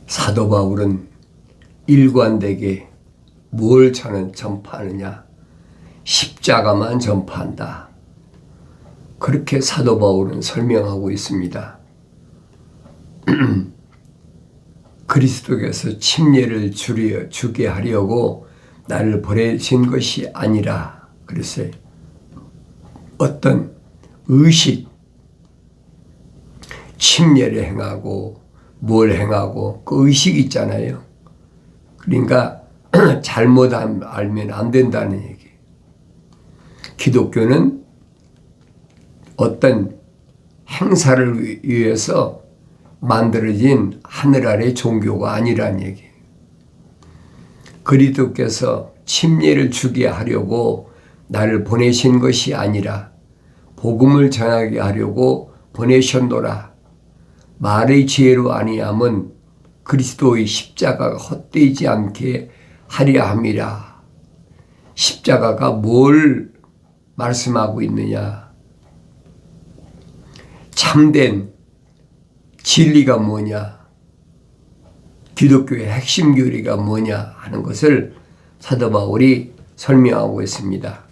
사도 바울은 일관되게 뭘 저는 전파하느냐? 십자가만 전파한다. 그렇게 사도 바울은 설명하고 있습니다. 그리스도께서 침례를 주게 하려고 나를 보내신 것이 아니라 그랬어요. 어떤 의식, 침례를 행하고 뭘 행하고 그 의식이 있잖아요. 그러니까 잘못 알면 안 된다는 얘기. 기독교는 어떤 행사를 위해서 만들어진 하늘 아래 종교가 아니란 얘기. 그리스도께서 침례를 주게 하려고 나를 보내신 것이 아니라 복음을 전하게 하려고 보내셨노라. 말의 지혜로 아니함은 그리스도의 십자가가 헛되지 않게 하려 함이라. 십자가가 뭘 말씀하고 있느냐? 참된 진리가 뭐냐? 기독교의 핵심 교리가 뭐냐 하는 것을 사도 바울이 설명하고 있습니다.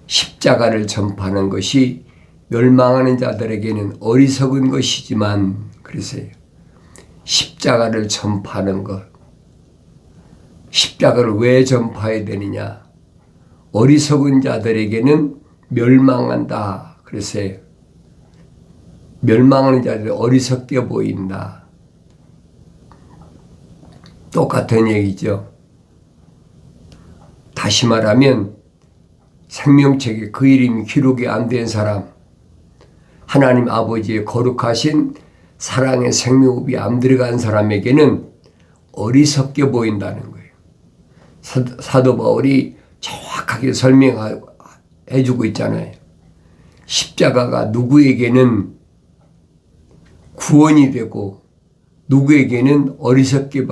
십자가를 전파하는 것이 멸망하는 자들에게는 어리석은 것이지만 그래서요. 십자가를 전파하는 것. 십자가를 왜 전파해야 되느냐? 어리석은 자들에게는 멸망한다. 그래서요. 멸망하는 자들이 어리석게 보인다. 똑같은 얘기죠. 다시 말하면 생명책에 그 이름이 기록이 안 된 사람, 하나님 아버지의 거룩하신 사랑의 생명호흡이 안 들어간 사람에게는 어리석게 보인다는 거예요. 사도 바울이 정확하게 설명해 주고 있잖아요. 십자가가 누구에게는 구원이 되고 누구에게는 어리석게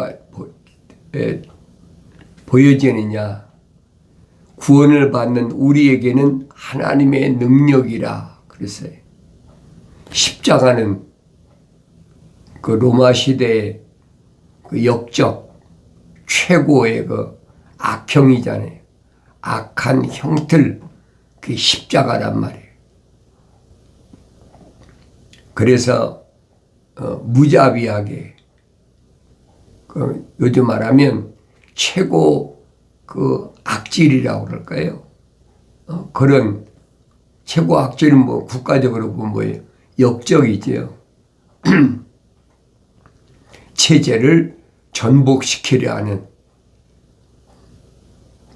보여지느냐. 구원을 받는 우리에게는 하나님의 능력이라 그랬어요. 십자가는 그 로마 시대의 그 역적 최고의 그 악형이잖아요. 악한 형틀, 그게 십자가란 말이에요. 그래서 무자비하게 요즘 말하면 최고 그 악질이라고 그럴까요? 그런 최고 악질은 뭐 국가적으로 보면 뭐예요? 역적이죠. 체제를 전복시키려 하는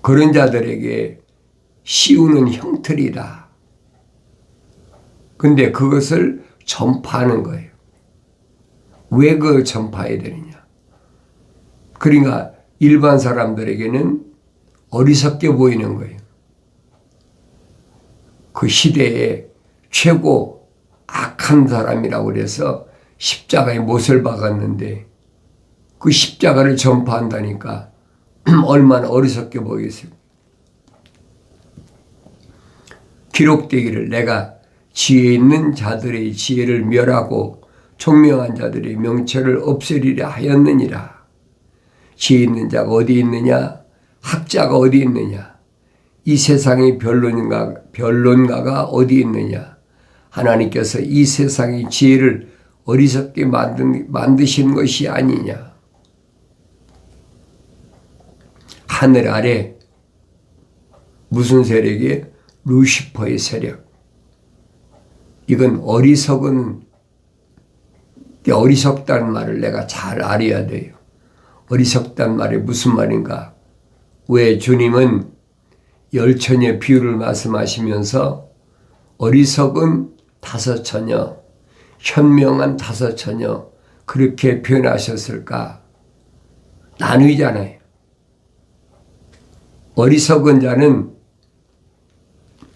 그런 자들에게 씌우는 형틀이다. 근데 그것을 전파하는 거예요. 왜 그걸 전파해야 되느냐? 그러니까 일반 사람들에게는 어리석게 보이는 거예요. 그 시대에 최고 악한 사람이라고 그래서 십자가에 못을 박았는데 그 십자가를 전파한다니까 얼마나 어리석게 보이겠습니까? 기록되기를 내가 지혜 있는 자들의 지혜를 멸하고 총명한 자들의 명철을 없애리라 하였느니라. 지혜 있는 자가 어디 있느냐? 학자가 어디 있느냐? 이 세상의 변론가가 어디 있느냐? 하나님께서 이 세상의 지혜를 어리석게 만드신 것이 아니냐? 하늘 아래 무슨 세력이에요? 루시퍼의 세력. 이건 어리석다는 말을 내가 잘 알아야 돼요. 어리석다는 말이 무슨 말인가? 왜 주님은 열처녀의 비유를 말씀하시면서 어리석은 다섯 처녀, 현명한 다섯 처녀 그렇게 표현하셨을까? 나누잖아요. 어리석은 자는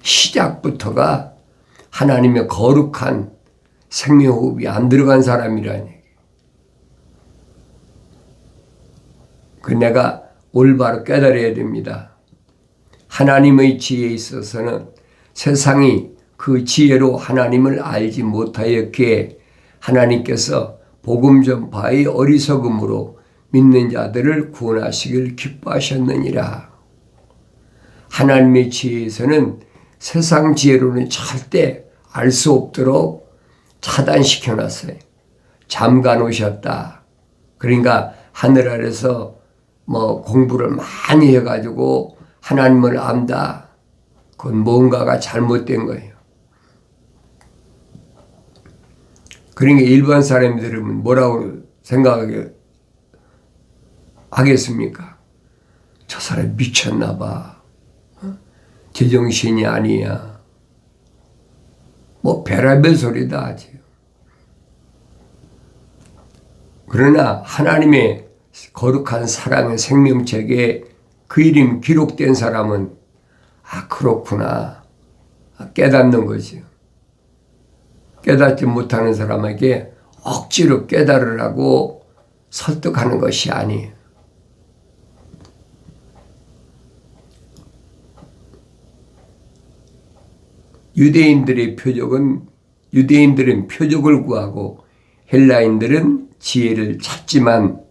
시작부터가 하나님의 거룩한 생명호흡이 안 들어간 사람이라니. 그 내가 올바로 깨달아야 됩니다. 하나님의 지혜에 있어서는 세상이 그 지혜로 하나님을 알지 못하였기에 하나님께서 복음 전파의 어리석음으로 믿는 자들을 구원하시길 기뻐하셨느니라. 하나님의 지혜에서는 세상 지혜로는 절대 알 수 없도록 차단시켜 놨어요. 잠가 놓으셨다. 그러니까 하늘 아래서 뭐 공부를 많이 해가지고 하나님을 안다. 그건 뭔가가 잘못된 거예요. 그러니까 일반 사람이 들으면 뭐라고 생각하겠습니까? 저 사람 미쳤나 봐. 제정신이 아니야. 뭐 별의별 소리다 하지. 그러나 하나님의 거룩한 사랑의 생명책에 그 이름 기록된 사람은 그렇구나 깨닫는 거죠. 깨닫지 못하는 사람에게 억지로 깨달으라고 설득하는 것이 아니에요. 유대인들은 표적을 구하고 헬라인들은 지혜를 찾지만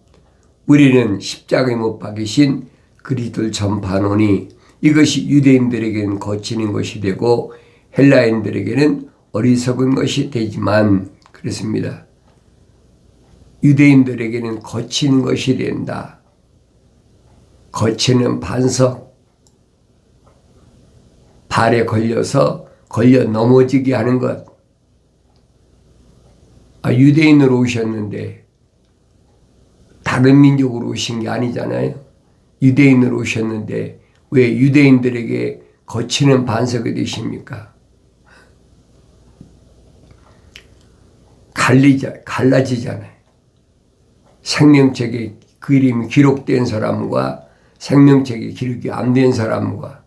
우리는 십자가에 못 박이신 그리스도를 전파하노니 이것이 유대인들에게는 거치는 것이 되고 헬라인들에게는 어리석은 것이 되지만 그렇습니다. 유대인들에게는 거치는 것이 된다. 거치는 반석, 발에 걸려 넘어지게 하는 것. 유대인으로 오셨는데 다른 민족으로 오신 게 아니잖아요. 유대인으로 오셨는데 왜 유대인들에게 거치는 반석이 되십니까? 갈라지잖아요. 생명책에 그 이름이 기록된 사람과 생명책에 기록이 안 된 사람과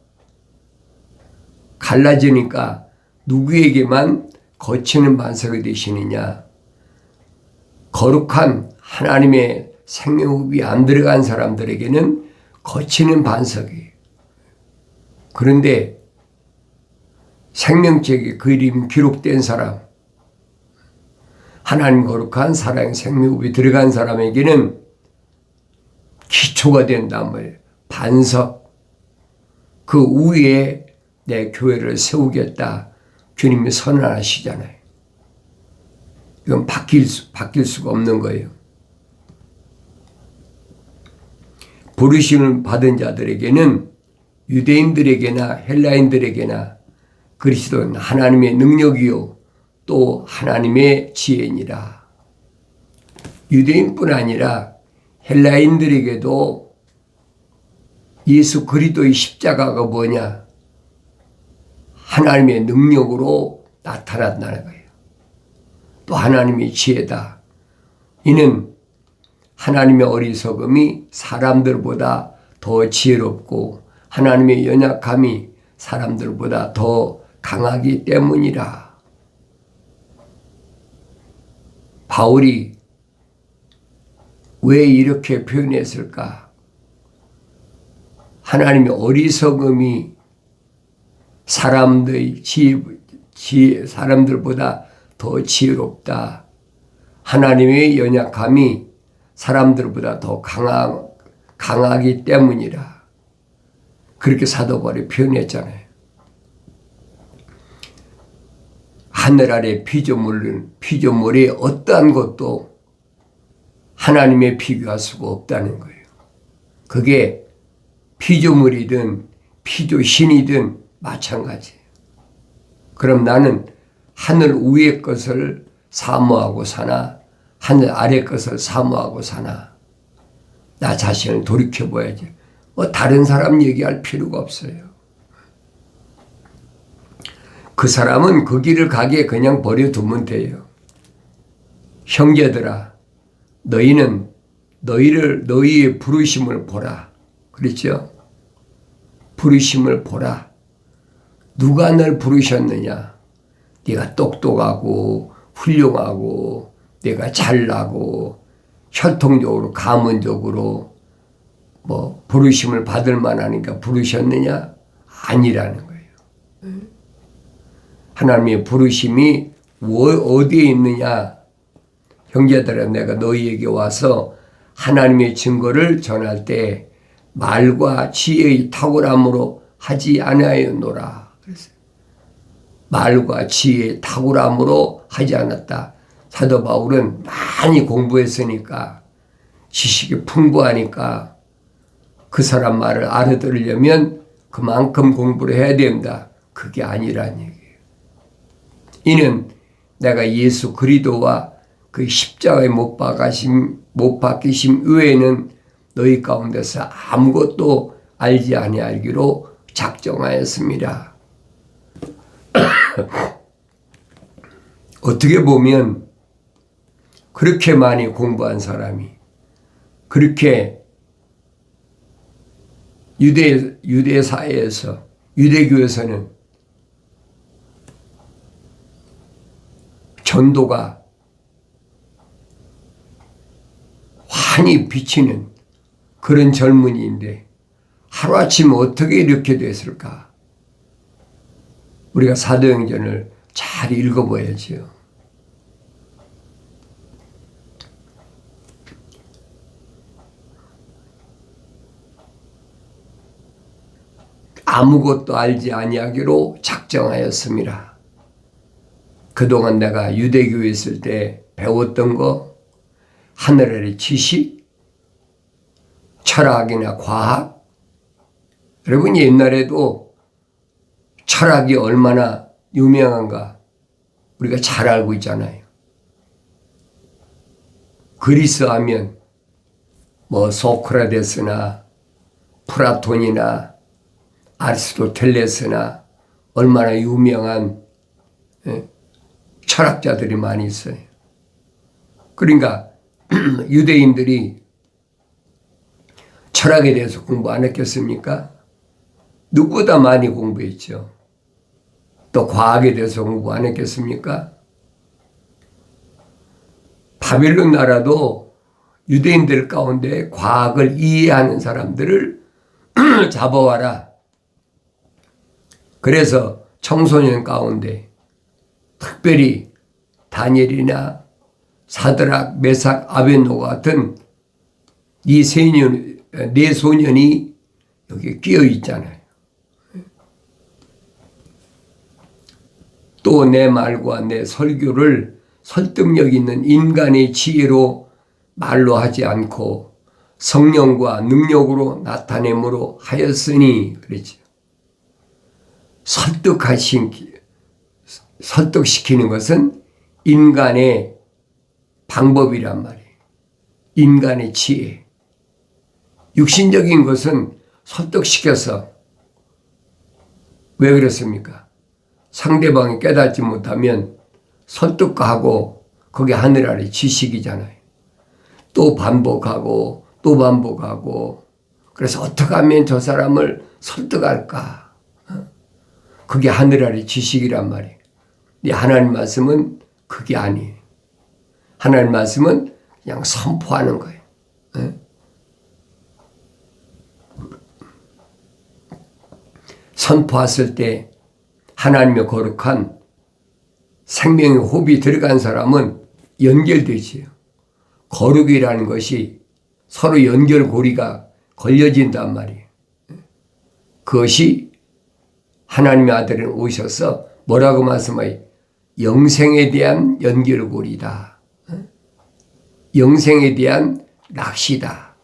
갈라지니까 누구에게만 거치는 반석이 되시느냐? 거룩한 하나님의 생명흡이 안 들어간 사람들에게는 거치는 반석이에요. 그런데 생명책에 그 이름이 기록된 사람, 하나님 거룩한 사랑의 생명흡이 들어간 사람에게는 기초가 된단 말이에요. 반석. 그 위에 내 교회를 세우겠다. 주님이 선언하시잖아요. 이건 바뀔 수가 없는 거예요. 부르심을 받은 자들에게는 유대인들에게나 헬라인들에게나 그리스도는 하나님의 능력이요 또 하나님의 지혜니라. 유대인뿐 아니라 헬라인들에게도 예수 그리스도의 십자가가 뭐냐? 하나님의 능력으로 나타났다는 거예요. 또 하나님의 지혜다. 이는 하나님의 어리석음이 사람들보다 더 지혜롭고 하나님의 연약함이 사람들보다 더 강하기 때문이라. 바울이 왜 이렇게 표현했을까? 하나님의 어리석음이 사람들보다 더 지혜롭다. 하나님의 연약함이 사람들보다 더 강하기 때문이라. 그렇게 사도 바울이 표현했잖아요. 하늘 아래 피조물의 어떠한 것도 하나님에 비교할 수가 없다는 거예요. 그게 피조물이든 피조신이든 마찬가지예요. 그럼 나는 하늘 위의 것을 사모하고 사나 하늘 아래 것을 사모하고 사나? 나 자신을 돌이켜봐야지. 다른 사람 얘기할 필요가 없어요. 그 사람은 그 길을 가게 그냥 버려두면 돼요. 형제들아, 너희는 너희의 부르심을 보라. 그렇죠? 부르심을 보라. 누가 널 부르셨느냐? 네가 똑똑하고 훌륭하고 내가 잘나고 혈통적으로 가문적으로 부르심을 받을 만하니까 부르셨느냐? 아니라는 거예요. 하나님의 부르심이 어디에 있느냐? 형제들아, 내가 너희에게 와서 하나님의 증거를 전할 때 말과 지혜의 탁월함으로 하지 아니하였노라. 그랬어요. 말과 지혜의 탁월함으로 하지 않았다. 사도 바울은 많이 공부했으니까, 지식이 풍부하니까 그 사람 말을 알아들으려면 그만큼 공부를 해야 된다. 그게 아니란 얘기예요. 이는 내가 예수 그리스도와 그 십자가에 못 박히심 외에는 너희 가운데서 아무것도 알지 아니하기로 작정하였습니다. 어떻게 보면 그렇게 많이 공부한 사람이, 그렇게 유대 사회에서, 유대교에서는 전도가 환히 비치는 그런 젊은이인데 하루아침에 어떻게 이렇게 됐을까? 우리가 사도행전을 잘 읽어봐야지요. 아무것도 알지 아니하기로 작정하였습니다. 그동안 내가 유대교에 있을 때 배웠던 거, 하늘 아래 지식, 철학이나 과학, 여러분 옛날에도 철학이 얼마나 유명한가 우리가 잘 알고 있잖아요. 그리스 하면 뭐 소크라테스나 플라톤이나 아리스토텔레스나 얼마나 유명한 철학자들이 많이 있어요. 그러니까 유대인들이 철학에 대해서 공부 안 했겠습니까? 누구보다 많이 공부했죠. 또 과학에 대해서 공부 안 했겠습니까? 바빌론 나라도 유대인들 가운데 과학을 이해하는 사람들을 잡아와라. 그래서 청소년 가운데 특별히 다니엘이나 사드락, 메삭, 아벳노고 같은 네 소년이 여기 끼어 있잖아요. 또 내 말과 내 설교를 설득력 있는 인간의 지혜로 말로 하지 않고 성령과 능력으로 나타냄으로 하였으니 그랬죠. 설득시키는 것은 인간의 방법이란 말이에요. 인간의 지혜. 육신적인 것은 설득시켜서 왜 그렇습니까? 상대방이 깨닫지 못하면 설득하고 그게 하늘 아래 지식이잖아요. 또 반복하고 또 반복하고 그래서 어떻게 하면 저 사람을 설득할까? 그게 하늘 아래 지식이란 말이에요. 근데 하나님 말씀은 그게 아니에요. 하나님 말씀은 그냥 선포하는 거예요. 선포했을 때 하나님의 거룩한 생명의 호흡이 들어간 사람은 연결되지요. 거룩이라는 것이 서로 연결고리가 걸려진단 말이에요. 그것이 하나님의 아들은 오셔서 뭐라고 말씀해요? 영생에 대한 연결고리다. 영생에 대한 낚시다.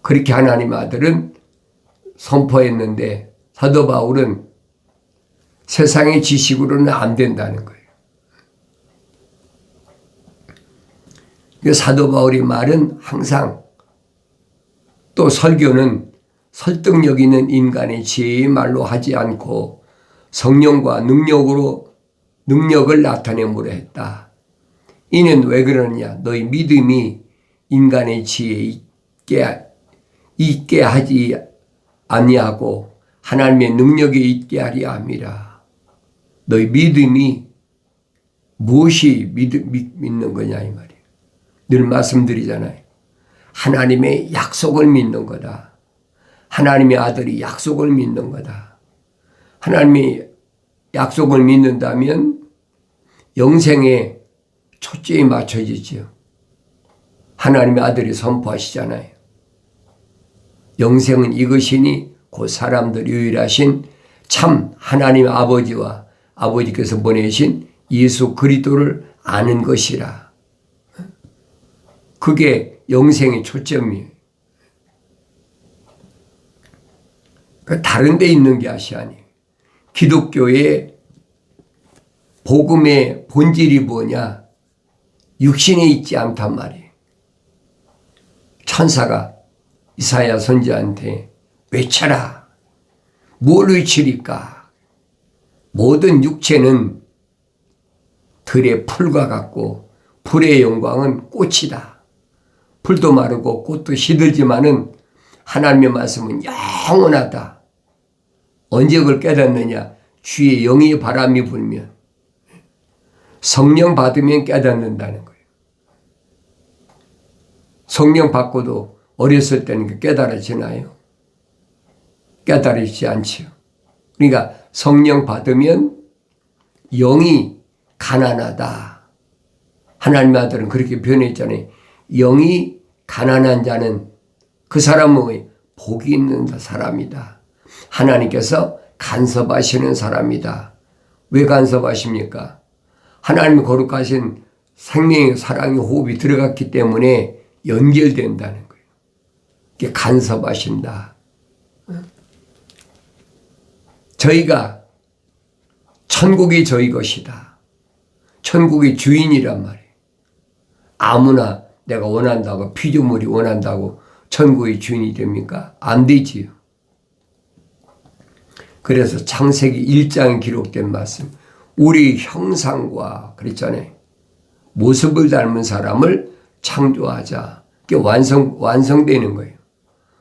그렇게 하나님의 아들은 선포했는데 사도 바울은 세상의 지식으로는 안 된다는 거예요. 사도 바울의 말은 항상 또 설교는 설득력 있는 인간의 지혜의 말로 하지 않고 성령과 능력을 나타내므로 했다. 이는 왜 그러느냐? 너희 믿음이 인간의 지혜에 있게 하지 아니하고 하나님의 능력에 있게 하려 함이라. 너희 믿음이 무엇이 믿는 거냐 이 말이에요. 늘 말씀드리잖아요. 하나님의 약속을 믿는 거다. 하나님의 아들이 약속을 믿는 거다. 하나님의 약속을 믿는다면 영생에 초점이 맞춰지죠. 하나님의 아들이 선포하시잖아요. 영생은 이것이니 곧 사람들 유일하신 참 하나님 아버지와 아버지께서 보내신 예수 그리스도를 아는 것이라. 그게 영생의 초점이에요. 다른 데 있는 것이 아니에요. 기독교의 복음의 본질이 뭐냐? 육신에 있지 않단 말이에요. 천사가 이사야 선지자한테 외쳐라. 뭘 외치리까? 모든 육체는 들의 풀과 같고 불의 영광은 꽃이다. 풀도 마르고 꽃도 시들지만은 하나님의 말씀은 영원하다. 언제 그걸 깨닫느냐? 주의 영의 바람이 불면 성령 받으면 깨닫는다는 거예요. 성령 받고도 어렸을 때는 깨달아지나요? 깨달아지지 않지요. 그러니까 성령 받으면 영이 가난하다. 하나님의 아들은 그렇게 표현했잖아요. 영이 가난한 자는 그 사람은 복이 있는 사람이다. 하나님께서 간섭하시는 사람이다. 왜 간섭하십니까? 하나님의 거룩하신 생명의 사랑의 호흡이 들어갔기 때문에 연결된다는 거예요. 이게 간섭하신다. 저희가 천국이 저희 것이다. 천국의 주인이란 말이에요. 아무나 내가 원한다고 피조물이 원한다고 천국의 주인이 됩니까? 안 되지요. 그래서 창세기 1장에 기록된 말씀, 우리 형상과 그랬잖아요. 모습을 닮은 사람을 창조하자. 그게 완성되는 거예요.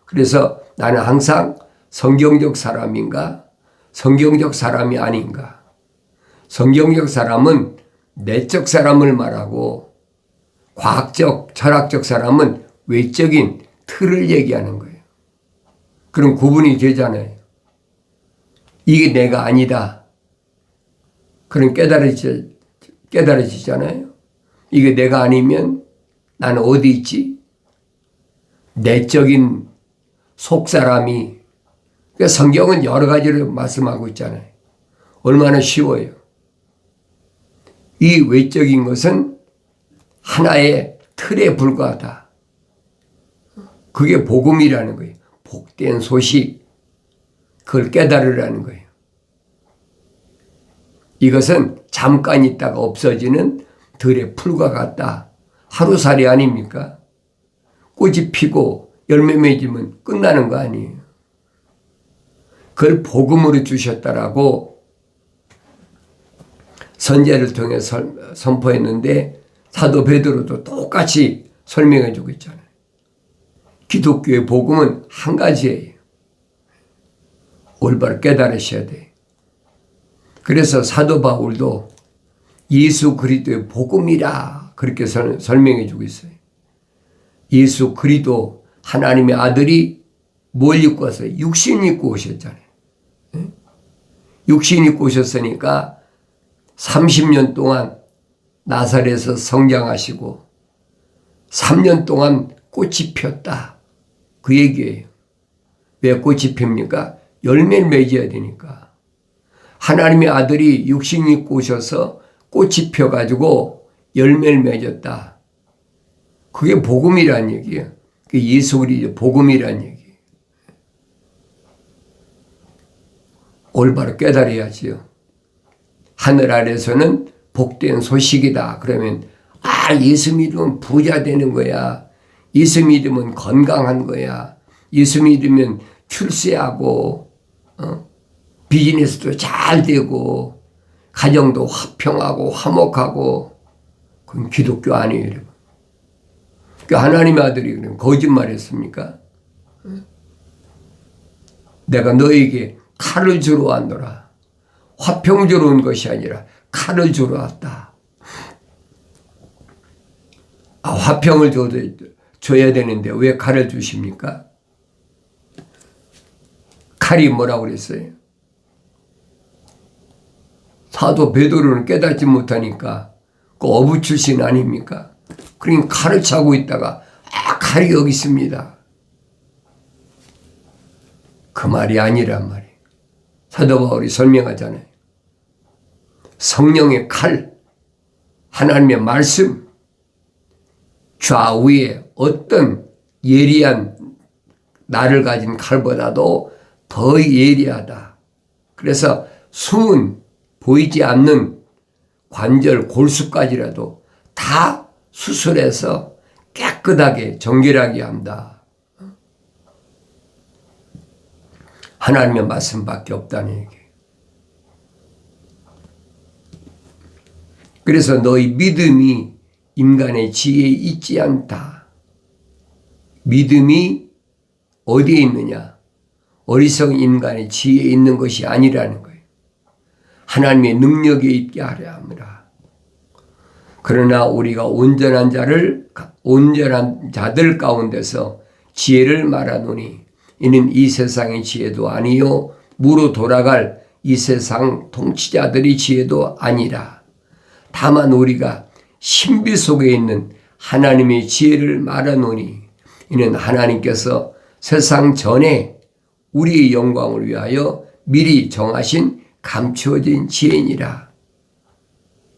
그래서 나는 항상 성경적 사람인가? 성경적 사람이 아닌가? 성경적 사람은 내적 사람을 말하고 과학적, 철학적 사람은 외적인 틀을 얘기하는 거예요. 그럼 구분이 되잖아요. 이게 내가 아니다. 그럼 깨달아지잖아요. 이게 내가 아니면 나는 어디 있지? 내적인 속사람이. 그러니까 성경은 여러 가지를 말씀하고 있잖아요. 얼마나 쉬워요. 이 외적인 것은 하나의 틀에 불과하다. 그게 복음이라는 거예요. 복된 소식. 그걸 깨달으라는 거예요. 이것은 잠깐 있다가 없어지는 들의 풀과 같다. 하루살이 아닙니까? 꽃이 피고 열매 맺으면 끝나는 거 아니에요. 그걸 복음으로 주셨다라고 선제를 통해 선포했는데 사도 베드로도 똑같이 설명해 주고 있잖아요. 기독교의 복음은 한 가지예요. 올바로 깨달으셔야 돼요. 그래서 사도 바울도 예수 그리스도의 복음이라 그렇게 설명해 주고 있어요. 예수 그리스도 하나님의 아들이 뭘 입고 왔어요? 육신 입고 오셨잖아요. 육신 입고 오셨으니까 30년 동안 나사렛에서 성장하시고 3년 동안 꽃이 폈다. 그 얘기예요. 왜 꽃이 핍니까? 열매를 맺어야 되니까. 하나님의 아들이 육신 입고 오셔서 꽃이 펴가지고 열매를 맺었다. 그게 복음이란 얘기예요. 그게 예수 그리스도 복음이란 얘기예요. 올바로 깨달아야지요. 하늘 아래서는 복된 소식이다. 그러면 예수 믿으면 부자 되는 거야. 예수 믿으면 건강한 거야. 예수 믿으면 출세하고 비즈니스도 잘 되고 가정도 화평하고 화목하고 그건 기독교 아니에요. 여러분. 그러니까 하나님의 아들이 그럼 거짓말했습니까? 내가 너에게 칼을 주러 왔노라. 화평 주러 온 것이 아니라 칼을 주러 왔다. 화평을 줘야 되는데 왜 칼을 주십니까? 칼이 뭐라고 그랬어요? 사도 베드로는 깨닫지 못하니까 그 어부 출신 아닙니까? 그러니까 칼을 차고 있다가 칼이 여기 있습니다. 그 말이 아니란 말이에요. 사도 바울이 설명하잖아요. 성령의 칼, 하나님의 말씀, 좌우에 어떤 예리한 날을 가진 칼보다도 더 예리하다. 그래서 숨은 보이지 않는 관절 골수까지라도 다 수술해서 깨끗하게 정결하게 한다. 하나님의 말씀밖에 없다는 얘기예요. 그래서 너희 믿음이 인간의 지혜에 있지 않다. 믿음이 어디에 있느냐? 어리석은 인간의 지혜에 있는 것이 아니라는 거예요. 하나님의 능력에 있게 하려 합니다. 그러나 우리가 온전한 자들 가운데서 지혜를 말하노니 이는 이 세상의 지혜도 아니요 무로 돌아갈 이 세상 통치자들의 지혜도 아니라 다만 우리가 신비 속에 있는 하나님의 지혜를 말하노니 이는 하나님께서 세상 전에 우리의 영광을 위하여 미리 정하신 감추어진 지혜니라.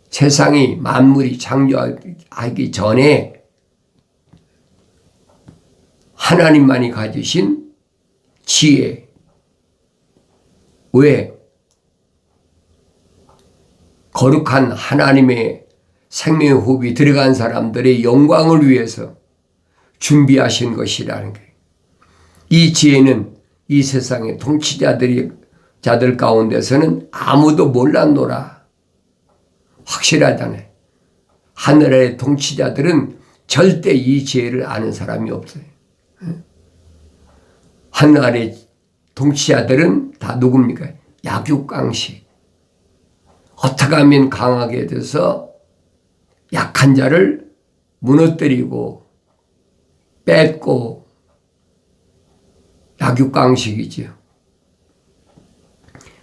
세상이 만물이 창조하기 전에 하나님만이 가지신 지혜. 왜? 거룩한 하나님의 생명의 호흡이 들어간 사람들의 영광을 위해서 준비하신 것이라는 거예요. 이 지혜는 이 세상의 통치자들 가운데서는 아무도 몰랐노라. 확실하잖아요. 하늘의 통치자들은 절대 이 지혜를 아는 사람이 없어요. 하늘의 통치자들은 다 누굽니까? 약육강식. 어떻게 하면 강하게 돼서 약한 자를 무너뜨리고 뺏고 약육강식이지요.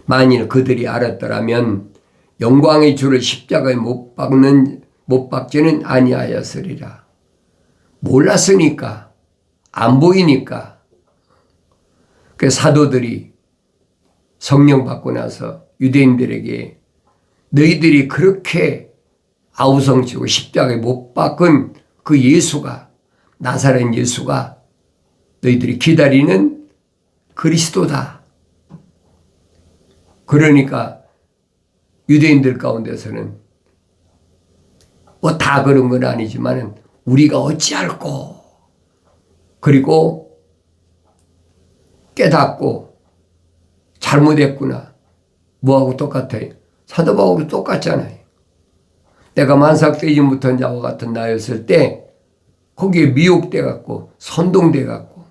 만일 그들이 알았더라면 영광의 주를 십자가에 못 박지는 아니하였으리라. 몰랐으니까, 안 보이니까. 그 사도들이 성령 받고 나서 유대인들에게 너희들이 그렇게 아우성치고 십자가에 못 박은 그 예수가, 나사렛 예수가 너희들이 기다리는 그리스도다. 그러니까 유대인들 가운데서는 뭐 다 그런 건 아니지만 우리가 어찌할꼬. 그리고 깨닫고 잘못했구나. 뭐하고 똑같아요? 사도 바울도 똑같잖아요. 내가 만삭돼지부터 자와 같은 나였을 때 거기에 미혹돼 갖고 선동돼 갖고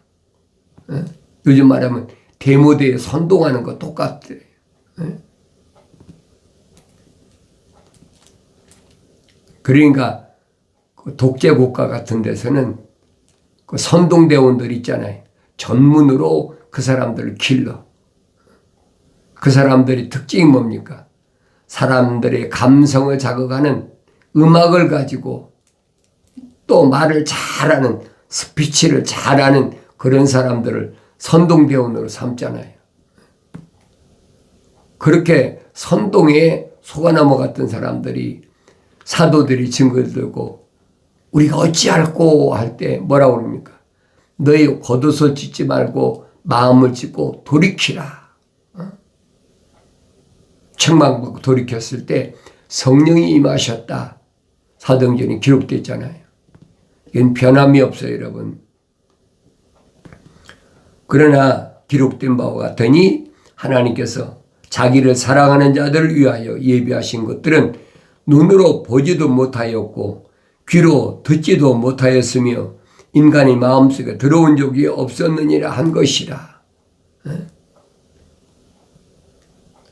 요즘 말하면 데모대에 선동하는 거 똑같아요. 그러니까 그 독재 국가 같은 데서는 그 선동대원들 있잖아요. 전문으로 그 사람들을 길러. 그 사람들의 특징이 뭡니까? 사람들의 감성을 자극하는 음악을 가지고 또 말을 잘하는 스피치를 잘하는 그런 사람들을 선동대원으로 삼잖아요. 그렇게 선동에 속아넘어 갔던 사람들이 사도들이 증거를 들고 우리가 어찌할꼬 할 때 뭐라고 그럽니까? 너희 겉옷을 찢지 말고 마음을 찢고 돌이키라. 책망받고 돌이켰을 때 성령이 임하셨다. 사도행전이 기록되어 있잖아요. 이건 변함이 없어요, 여러분. 그러나 기록된 바와 같으니 하나님께서 자기를 사랑하는 자들을 위하여 예비하신 것들은 눈으로 보지도 못하였고 귀로 듣지도 못하였으며 인간의 마음속에 들어온 적이 없었느니라 한 것이라.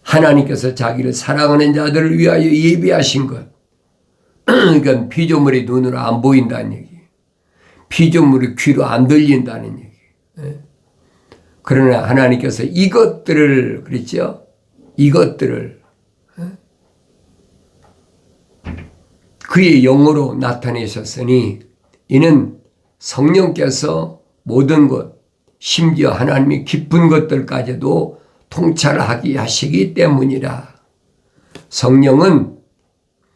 하나님께서 자기를 사랑하는 자들을 위하여 예비하신 것. 그러니까 피조물이 눈으로 안 보인다는 얘기예요. 피조물이 귀로 안 들린다는 얘기예요. 그러나 하나님께서 이것들을 그랬죠. 이것들을 그의 영으로 나타내셨으니 이는 성령께서 모든 것, 심지어 하나님이 깊은 것들까지도 통찰하게 하시기 때문이라. 성령은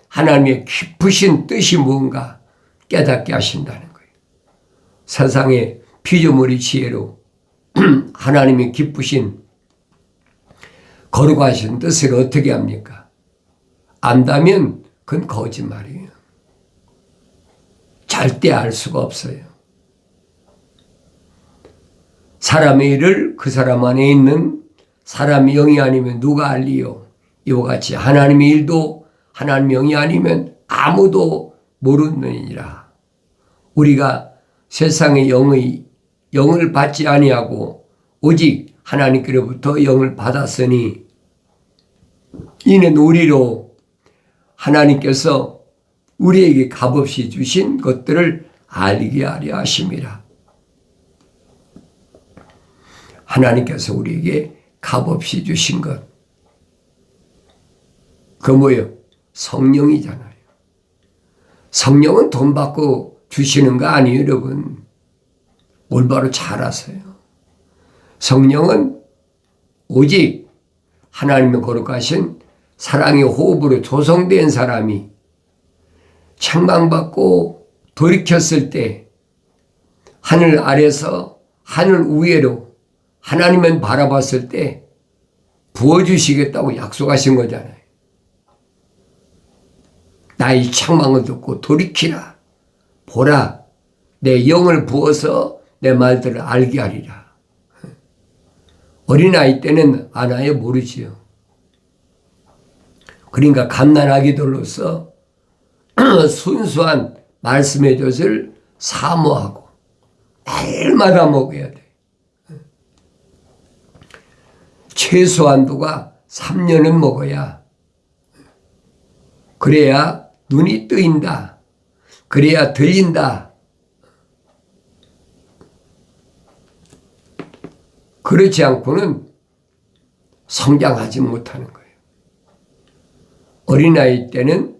하나님의 깊으신 뜻이 무언가 깨닫게 하신다는 거예요. 세상의 피조물의 지혜로 하나님이 깊으신 거룩하신 뜻을 어떻게 합니까? 안다면 그건 거짓말이에요. 절대 알 수가 없어요. 사람의 일을 그 사람 안에 있는 사람의 영이 아니면 누가 알리요? 이와 같이 하나님의 일도 하나님의 영이 아니면 아무도 모르느니라. 우리가 세상의 영을 받지 아니하고 오직 하나님께로부터 영을 받았으니 이는 우리로 하나님께서 우리에게 값없이 주신 것들을 알게 하려 하심이라. 하나님께서 우리에게 값없이 주신 것. 그 뭐예요? 성령이잖아요. 성령은 돈 받고 주시는 거 아니에요, 여러분. 올바로 잘 아세요. 성령은 오직 하나님의 거룩하신 사랑의 호흡으로 조성된 사람이 책망받고 돌이켰을 때 하늘 아래서 하늘 위로 하나님은 바라봤을 때 부어주시겠다고 약속하신 거잖아요. 나의 책망을 듣고 돌이키라. 보라, 내 영을 부어서 내 말들을 알게 하리라. 어린아이 때는 아나에 모르지요. 그러니까 갓난아기들로서 순수한 말씀의 젖을 사모하고 날마다 먹어야 돼. 최소한도가 3년은 먹어야. 그래야 눈이 뜨인다. 그래야 들린다. 그렇지 않고는 성장하지 못하는 거예요. 어린아이 때는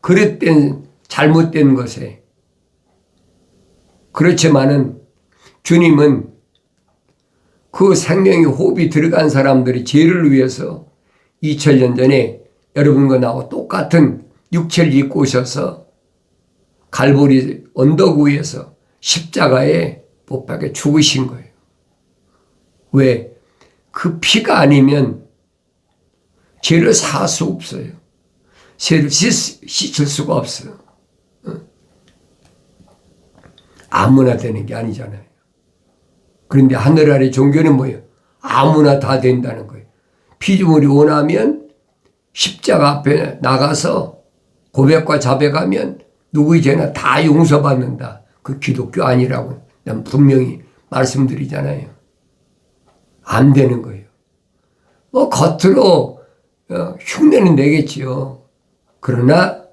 그릇된 잘못된 것에, 그렇지만은 주님은 그 생명의 호흡이 들어간 사람들이 죄를 위해서 2000년 전에 여러분과 나하고 똑같은 육체를 입고 오셔서 갈보리 언덕 위에서 십자가에 못 박혀 죽으신 거예요. 왜? 그 피가 아니면 죄를 살 수 없어요. 죄를 씻을 수가 없어요. 아무나 되는 게 아니잖아요. 그런데 하늘 아래 종교는 뭐예요? 아무나 다 된다는 거예요. 피조물이 원하면 십자가 앞에 나가서 고백과 자백하면 누구의 죄나 다 용서받는다. 그 기독교 아니라고 난 분명히 말씀드리잖아요. 안 되는 거예요. 뭐 겉으로 흉내는 내겠지요. 그러나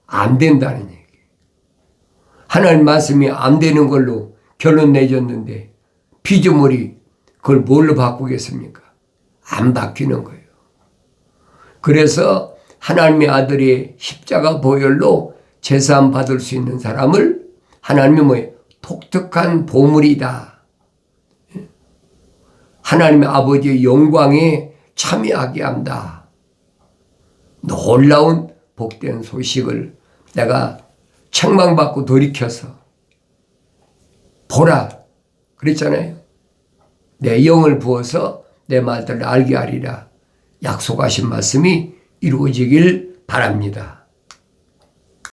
안 된다는 얘기예요. 하나님 말씀이 안 되는 걸로 결론 내줬는데 피조물이 그걸 뭘로 바꾸겠습니까? 안 바뀌는 거예요. 그래서 하나님의 아들의 십자가 보혈로 제사함 받을 수 있는 사람을 하나님이 뭐예요? 독특한 보물이다. 하나님의 아버지의 영광에 참여하게 한다. 놀라운 복된 소식을 내가 책망받고 돌이켜서 보라 그랬잖아요. 내 영을 부어서 내 말들을 알게 하리라. 약속하신 말씀이 이루어지길 바랍니다.